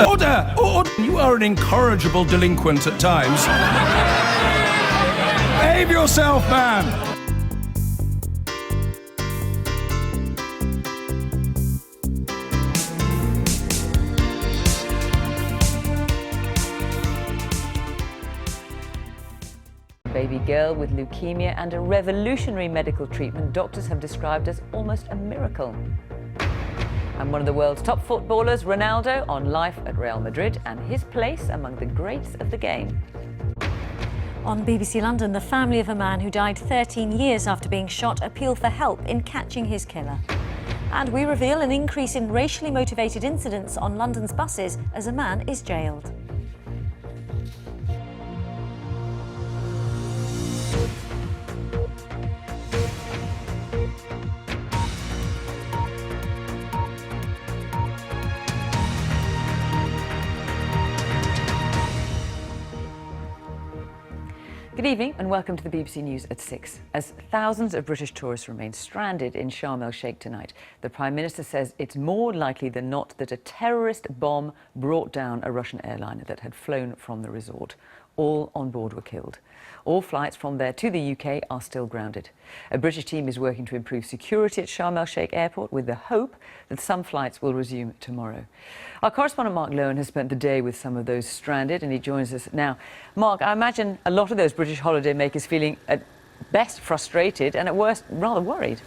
Order! Order! You are an incorrigible delinquent at times. Behave yourself, man! A baby girl with leukemia and a revolutionary medical treatment doctors have described as almost a miracle. And one of the world's top footballers, Ronaldo, on life at Real Madrid and his place among the greats of the game. On BBC London, the family of a man who died 13 years after being shot appeal for help in catching his killer. And we reveal an increase in racially motivated incidents on London's buses as a man is jailed. Good evening and welcome to the BBC News at 6. As thousands of British tourists remain stranded in Sharm El-Sheikh tonight, the Prime Minister says it's more likely than not that a terrorist bomb brought down a Russian airliner that had flown from the resort. All on board were killed. All flights from there to the UK are still grounded. A British team is working to improve security at Sharm El-Sheikh airport with the hope that some flights will resume tomorrow. Our correspondent Mark Lowen has spent the day with some of those stranded and he joins us now. Mark, I imagine a lot of those British holidaymakers feeling at best frustrated and at worst rather worried.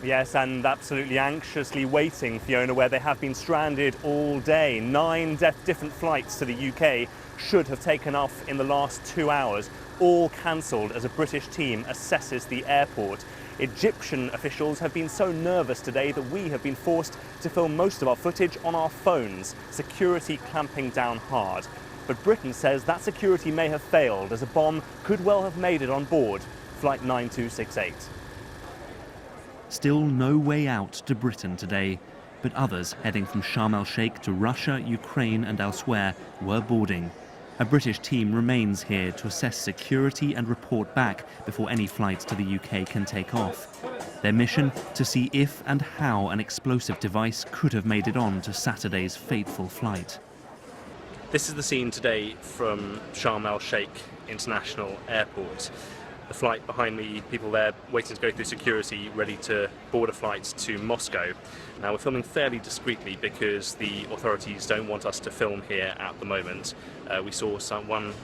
Yes, and absolutely anxiously waiting, Fiona, where they have been stranded all day. 9 different flights to the UK should have taken off in the last 2 hours, all cancelled as a British team assesses the airport. Egyptian officials have been so nervous today that we have been forced to film most of our footage on our phones, security clamping down hard. But Britain says that security may have failed as a bomb could well have made it on board Flight 9268. Still no way out to Britain today, but others heading from Sharm El-Sheikh to Russia, Ukraine and elsewhere were boarding. A British team remains here to assess security and report back before any flights to the UK can take off. Their mission, to see if and how an explosive device could have made it on to Saturday's fateful flight. This is the scene today from Sharm El-Sheikh International Airport. The flight behind me, people there waiting to go through security, ready to board a flight to Moscow. Now we're filming fairly discreetly because the authorities don't want us to film here at the moment. We saw one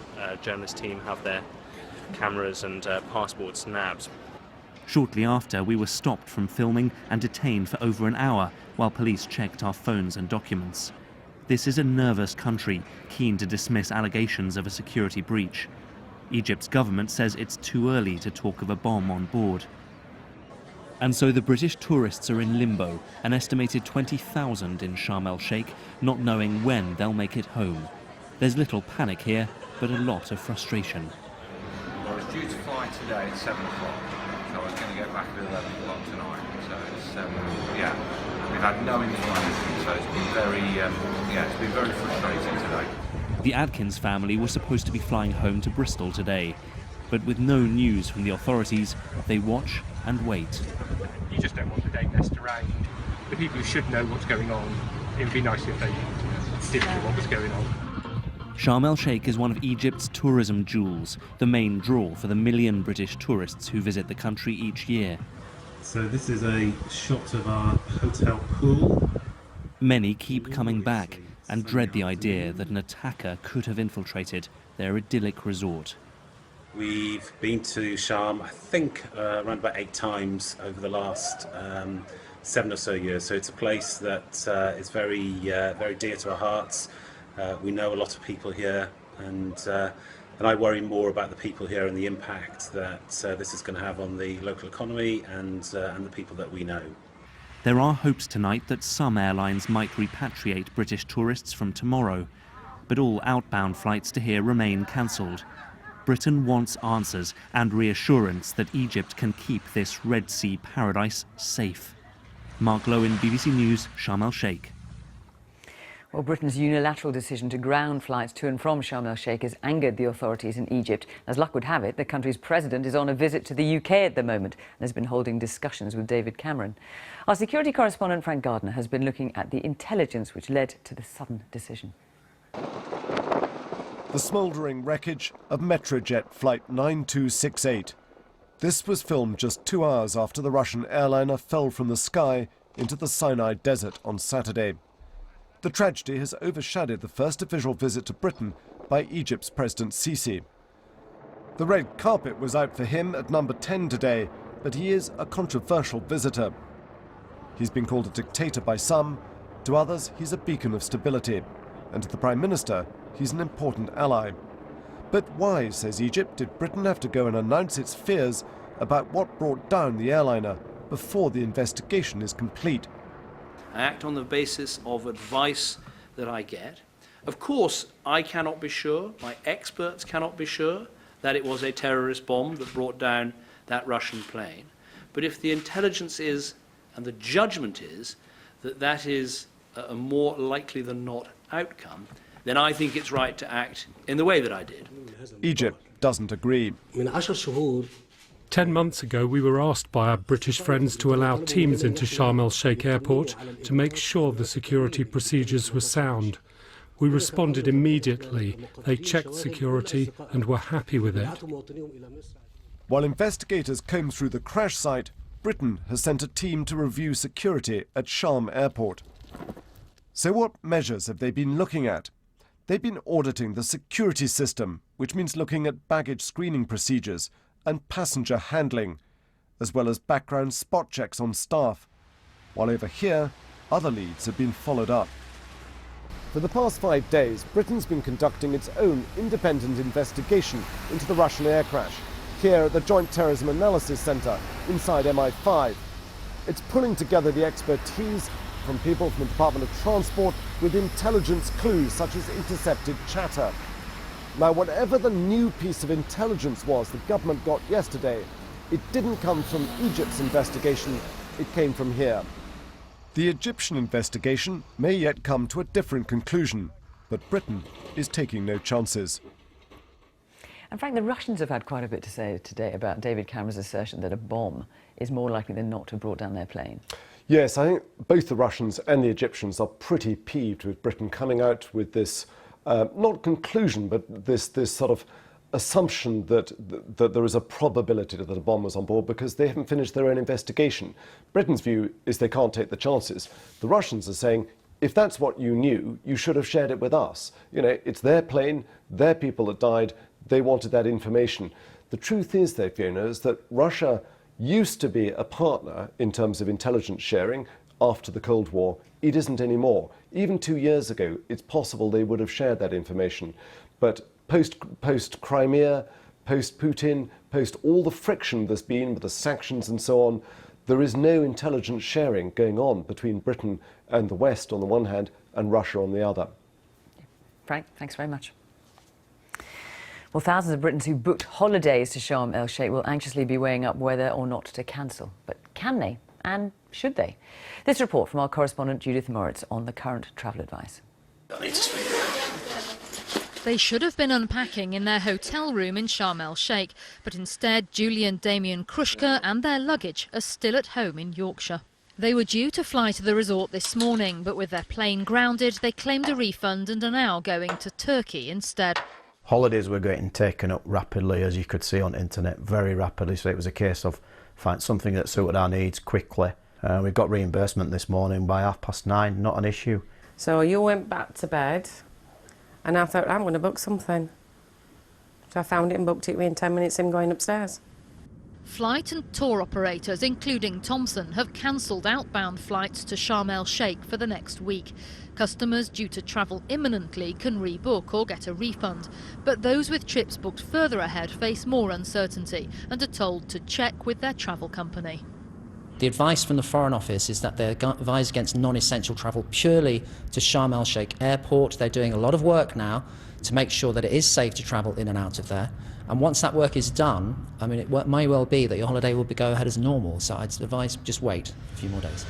journalist team have their cameras and passports nabbed. Shortly after, we were stopped from filming and detained for over an hour while police checked our phones and documents. This is a nervous country, keen to dismiss allegations of a security breach. Egypt's government says it's too early to talk of a bomb on board. And so the British tourists are in limbo, an estimated 20,000 in Sharm El-Sheikh, not knowing when they'll make it home. There's little panic here, but a lot of frustration. I was due to fly today at 7 o'clock, so I was going to get back at 11 o'clock tonight. So it's, we've had no information, so it's been very frustrating today. The Adkins family were supposed to be flying home to Bristol today, but with no news from the authorities, they watch and wait. You just don't want the day messed around. The people who should know what's going on, it would be nice if they did know what was going on. Sharm El-Sheikh is one of Egypt's tourism jewels, the main draw for the million British tourists who visit the country each year. So this is a shot of our hotel pool. Many keep coming back and dread the idea that an attacker could have infiltrated their idyllic resort. We've been to Sharm, I think, around about 8 times over the last 7 or so years. So it's a place that is very dear to our hearts. We know a lot of people here, and I worry more about the people here and the impact that this is going to have on the local economy and the people that we know. There are hopes tonight that some airlines might repatriate British tourists from tomorrow, but all outbound flights to here remain cancelled. Britain wants answers and reassurance that Egypt can keep this Red Sea paradise safe. Mark Lowen, BBC News, Sharm El-Sheikh. Well, Britain's unilateral decision to ground flights to and from Sharm El-Sheikh has angered the authorities in Egypt. As luck would have it, the country's president is on a visit to the UK at the moment and has been holding discussions with David Cameron. Our security correspondent Frank Gardner has been looking at the intelligence which led to the sudden decision. The smouldering wreckage of Metrojet Flight 9268. This was filmed just 2 hours after the Russian airliner fell from the sky into the Sinai Desert on Saturday. The tragedy has overshadowed the first official visit to Britain by Egypt's President El-Sisi. The red carpet was out for him at number 10 today, but he is a controversial visitor. He's been called a dictator by some, to others he's a beacon of stability, and to the Prime Minister he's an important ally. But why, says Egypt, did Britain have to go and announce its fears about what brought down the airliner before the investigation is complete? I act on the basis of advice that I get. Of course, I cannot be sure, my experts cannot be sure, that it was a terrorist bomb that brought down that Russian plane. But if the intelligence is, and the judgment is, that that is a more likely than not outcome, then I think it's right to act in the way that I did. Egypt doesn't agree. 10 months ago, we were asked by our British friends to allow teams into Sharm El-Sheikh airport to make sure the security procedures were sound. We responded immediately. They checked security and were happy with it. While investigators comb through the crash site, Britain has sent a team to review security at Sharm Airport. So what measures have they been looking at? They've been auditing the security system, which means looking at baggage screening procedures and passenger handling, as well as background spot checks on staff, while over here, other leads have been followed up. For the past 5 days, Britain's been conducting its own independent investigation into the Russian air crash, here at the Joint Terrorism Analysis Centre inside MI5. It's pulling together the expertise from people from the Department of Transport with intelligence clues such as intercepted chatter. Now, whatever the new piece of intelligence was the government got yesterday, it didn't come from Egypt's investigation, it came from here. The Egyptian investigation may yet come to a different conclusion, but Britain is taking no chances. And Frank, the Russians have had quite a bit to say today about David Cameron's assertion that a bomb is more likely than not to have brought down their plane. Yes, I think both the Russians and the Egyptians are pretty peeved with Britain coming out with this not conclusion, but this sort of assumption that there is a probability that a bomb was on board because they haven't finished their own investigation. Britain's view is they can't take the chances. The Russians are saying, if that's what you knew, you should have shared it with us. You know, it's their plane, their people that died, they wanted that information. The truth is, though, Fiona, is that Russia used to be a partner in terms of intelligence sharing after the Cold War. It isn't anymore. Even 2 years ago, it's possible they would have shared that information. But post Crimea, post Putin, post all the friction there's been with the sanctions and so on, there is no intelligence sharing going on between Britain and the West on the one hand and Russia on the other. Frank, thanks very much. Well, thousands of Britons who booked holidays to Sharm El-Sheikh will anxiously be weighing up whether or not to cancel. But can they? And should they? This report from our correspondent Judith Moritz on the current travel advice. They should have been unpacking in their hotel room in Sharm El-Sheikh, but instead Julie and Damien Krushka and their luggage are still at home in Yorkshire. They were due to fly to the resort this morning, but with their plane grounded, they claimed a refund and are now going to Turkey instead. Holidays were getting taken up rapidly, as you could see on the internet, very rapidly, so it was a case of find something that suited our needs quickly. We got reimbursement this morning by 9:30, not an issue. So you went back to bed and I thought, I'm going to book something. So I found it and booked it within 10 minutes him going upstairs. Flight and tour operators, including Thomson, have cancelled outbound flights to Sharm El-Sheikh for the next week. Customers due to travel imminently can rebook or get a refund, but those with trips booked further ahead face more uncertainty and are told to check with their travel company. The advice from the Foreign Office is that they're advised against non-essential travel purely to Sharm El-Sheikh airport. They're doing a lot of work now to make sure that it is safe to travel in and out of there. And once that work is done, I mean, it may well be that your holiday will go ahead as normal. So I'd advise just wait a few more days.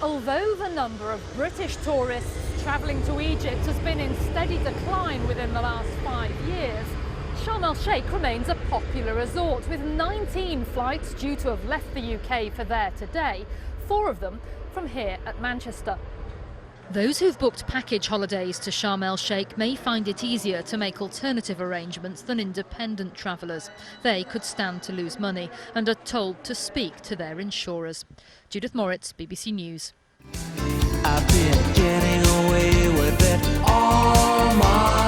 Although the number of British tourists travelling to Egypt has been in steady decline within the last 5 years, Sharm El-Sheikh remains a popular resort, with 19 flights due to have left the UK for there today, 4 of them from here at Manchester. Those who've booked package holidays to Sharm El-Sheikh may find it easier to make alternative arrangements than independent travellers. They could stand to lose money and are told to speak to their insurers. Judith Moritz, BBC News. I've been getting away with it all my